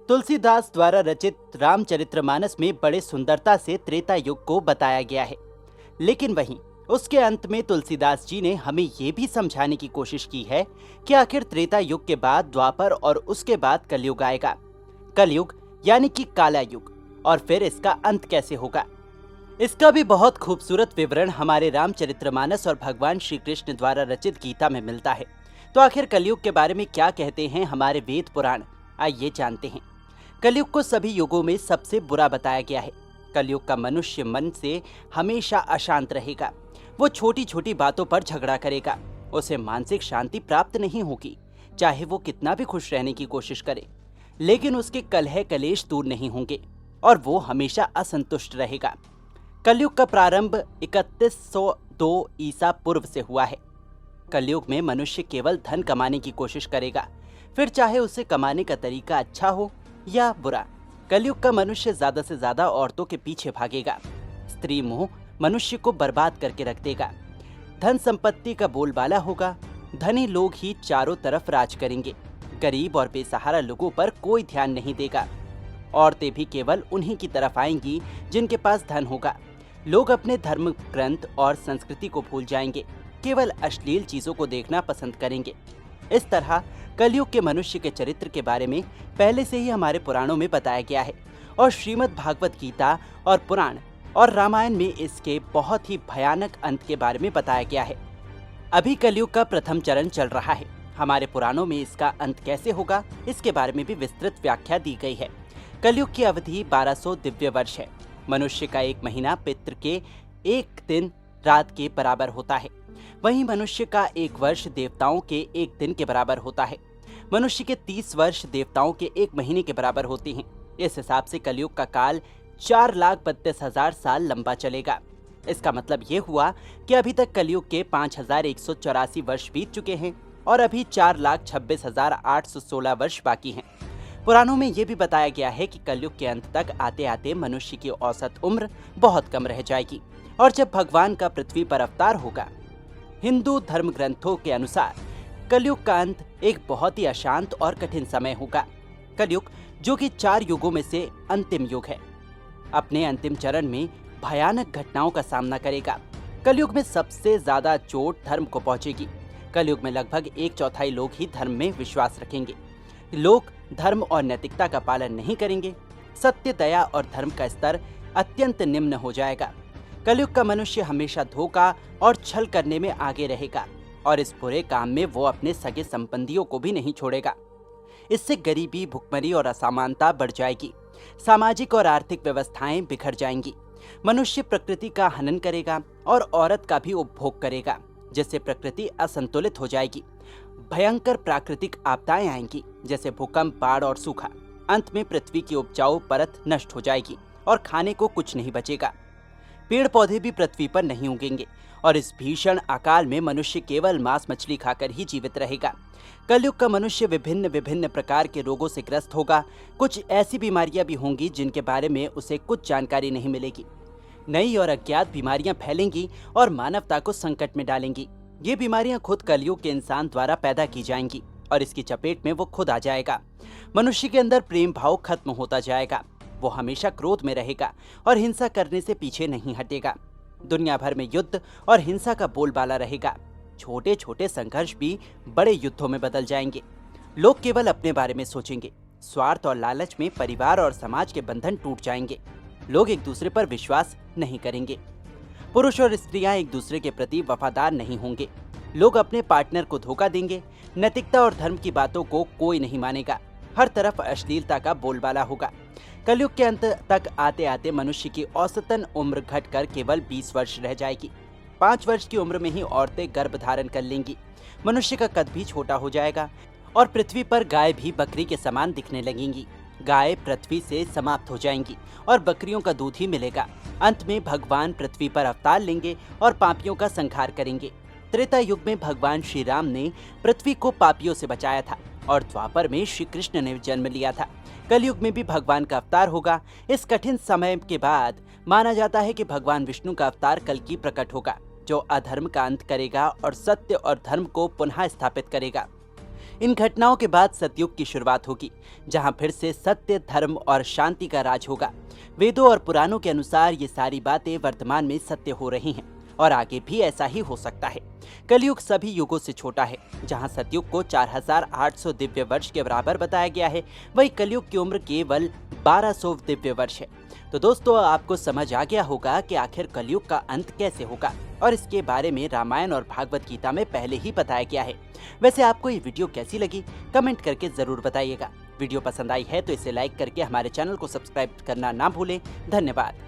तुलसीदास द्वारा रचित रामचरितमानस में बड़े सुंदरता से त्रेता युग को बताया गया है। लेकिन वहीं उसके अंत में तुलसीदास जी ने हमें ये भी समझाने की कोशिश की है कि आखिर त्रेता युग के बाद द्वापर और उसके बाद कलयुग आएगा। कलयुग यानी कि काला युग, और फिर इसका अंत कैसे होगा। इसका भी बहुत खूबसूरत विवरण हमारे रामचरितमानस और भगवान श्री कृष्ण द्वारा रचित गीता में मिलता है। तो आखिर कलयुग के बारे में क्या कहते हैं हमारे वेद पुराण, आइए जानते हैं। कलयुग को सभी युगों में सबसे बुरा बताया गया है। कलयुग का मनुष्य मन से हमेशा अशांत रहेगा। वो छोटी छोटी बातों पर झगड़ा करेगा। उसे मानसिक शांति प्राप्त नहीं होगी, चाहे वो कितना भी खुश रहने की कोशिश करे। लेकिन उसके कलह कलेश दूर नहीं होंगे और वो हमेशा असंतुष्ट रहेगा। कलयुग का प्रारंभ 3102 ईसा पूर्व से हुआ है। कलयुग में मनुष्य केवल धन कमाने की कोशिश करेगा, फिर चाहे उसे कमाने का तरीका अच्छा हो या बुरा। कलयुग का मनुष्य ज्यादा से ज्यादा औरतों के पीछे भागेगा। स्त्री मोह मनुष्य को बर्बाद करके रख देगा। धन संपत्ति का बोलबाला होगा। धनी लोग ही चारों तरफ राज करेंगे। गरीब और बेसहारा लोगों पर कोई ध्यान नहीं देगा। औरतें भी केवल उन्हीं की तरफ आएंगी जिनके पास धन होगा। लोग अपने धर्म ग्रंथ और संस्कृति को भूल जाएंगे, केवल अश्लील चीजों को देखना पसंद करेंगे। इस तरह कलयुग के मनुष्य के चरित्र के बारे में पहले से ही हमारे पुराणों में बताया गया है, और श्रीमद् भागवत गीता और पुराण और रामायण में इसके बहुत ही भयानक अंत के बारे में बताया गया है। अभी कलयुग का प्रथम चरण चल रहा है। हमारे पुराणों में इसका अंत कैसे होगा, इसके बारे में भी विस्तृत व्याख्या दी गई है। कलयुग की अवधि 1200 दिव्य वर्ष है। मनुष्य का एक महीना पितृ के एक दिन रात के बराबर होता है। वहीं मनुष्य का एक वर्ष देवताओं के एक दिन के बराबर होता है। मनुष्य के 30 वर्ष देवताओं के एक महीने के बराबर होते हैं। इस हिसाब से कलयुग का काल 4,32,000 साल लंबा चलेगा। इसका मतलब ये हुआ कि अभी तक कलयुग के 5,184 वर्ष बीत चुके हैं और अभी 4,26,816 वर्ष बाकी हैं। पुराणों में यह भी बताया गया है कि कलयुग के अंत तक आते आते मनुष्य की औसत उम्र बहुत कम रह जाएगी, और जब भगवान का पृथ्वी पर अवतार होगा। हिंदू धर्म ग्रंथों के अनुसार कलयुग का अंत एक बहुत ही अशांत और कठिन समय होगा। कलयुग, जो कि 4 युगों में से अंतिम युग है, अपने अंतिम चरण में भयानक घटनाओं का सामना करेगा। कलयुग में सबसे ज्यादा चोट धर्म को पहुंचेगी। कलयुग में लगभग 1/4 लोग ही धर्म में विश्वास रखेंगे। लोग धर्म और नैतिकता का पालन नहीं करेंगे। सत्य, दया और धर्म का स्तर अत्यंत निम्न हो जाएगा। कलयुग का मनुष्य हमेशा धोखा और छल करने में आगे रहेगा, और इस बुरे काम में वो अपने सगे संबंधियों को भी नहीं छोड़ेगा। इससे गरीबी, भुखमरी और असमानता बढ़ जाएगी। सामाजिक और आर्थिक व्यवस्थाएं बिखर जाएंगी। मनुष्य प्रकृति का हनन करेगा और औरत का भी उपभोग करेगा, जिससे प्रकृति असंतुलित हो जाएगी। भयंकर प्राकृतिक आपदाएं आएंगी, जैसे भूकंप, बाढ़ और सूखा। अंत में पृथ्वी की उपजाऊ परत नष्ट हो जाएगी और खाने को कुछ नहीं बचेगा। पेड़ पौधे भी पृथ्वी पर नहीं उगेंगे, और इस भीषण अकाल में मनुष्य केवल मांस मछली खाकर ही जीवित रहेगा। कलयुग का मनुष्य विभिन्न विभिन्न प्रकार के रोगों से ग्रस्त होगा। कुछ ऐसी बीमारियां भी होंगी जिनके बारे में उसे कुछ जानकारी नहीं मिलेगी। नई और अज्ञात बीमारियां फैलेंगी और मानवता को संकट में डालेंगी। ये बीमारियां खुद कलयुग के इंसान द्वारा पैदा की जाएंगी, और इसकी चपेट में वो खुद आ जाएगा। मनुष्य के अंदर प्रेम भाव खत्म होता जाएगा। वो हमेशा क्रोध में रहेगा और हिंसा करने से पीछे नहीं हटेगा। दुनिया भर में युद्ध और हिंसा का बोलबाला रहेगा। छोटे छोटे संघर्ष भी बड़े युद्धों में बदल जाएंगे। लोग केवल अपने बारे में सोचेंगे। स्वार्थ और लालच में परिवार और समाज के बंधन टूट जाएंगे। लोग एक दूसरे पर विश्वास नहीं करेंगे। पुरुष और स्त्रियां एक दूसरे के प्रति वफादार नहीं होंगे। लोग अपने पार्टनर को धोखा देंगे। नैतिकता और धर्म की बातों को कोई नहीं मानेगा। हर तरफ अश्लीलता का बोलबाला होगा। कलयुग के अंत तक आते आते मनुष्य की औसतन उम्र घटकर केवल 20 वर्ष रह जाएगी। 5 वर्ष की उम्र में ही औरतें गर्भ धारण कर लेंगी। मनुष्य का कद भी छोटा हो जाएगा, और पृथ्वी पर गाय भी बकरी के समान दिखने लगेंगी। गाय पृथ्वी से समाप्त हो जाएंगी और बकरियों का दूध ही मिलेगा। अंत में भगवान पृथ्वी पर अवतार लेंगे और पापियों का संहार करेंगे। त्रेता युग में भगवान श्री राम ने पृथ्वी को पापियों से बचाया था, और द्वापर में श्री कृष्ण ने जन्म लिया था। कलयुग में भी भगवान का अवतार होगा। इस कठिन समय के बाद माना जाता है कि भगवान विष्णु का अवतार कल्कि प्रकट होगा, जो अधर्म का अंत करेगा और सत्य और धर्म को पुनः स्थापित करेगा। इन घटनाओं के बाद सतयुग की शुरुआत होगी, जहां फिर से सत्य, धर्म और शांति का राज होगा। वेदों और पुराणों के अनुसार ये सारी बातें वर्तमान में सत्य हो रही हैं और आगे भी ऐसा ही हो सकता है। कलयुग सभी युगों से छोटा है। जहां सतयुग को 4800 दिव्य वर्ष के बराबर बताया गया है, वही कलयुग की उम्र केवल 1200 दिव्य वर्ष है। तो दोस्तों, आपको समझ आ गया होगा कि आखिर कलयुग का अंत कैसे होगा, और इसके बारे में रामायण और भागवत गीता में पहले ही बताया गया है। वैसे आपको ये वीडियो कैसी लगी, कमेंट करके जरूर बताइएगा। वीडियो पसंद आई है तो इसे लाइक करके हमारे चैनल को सब्सक्राइब करना ना भूलें। धन्यवाद।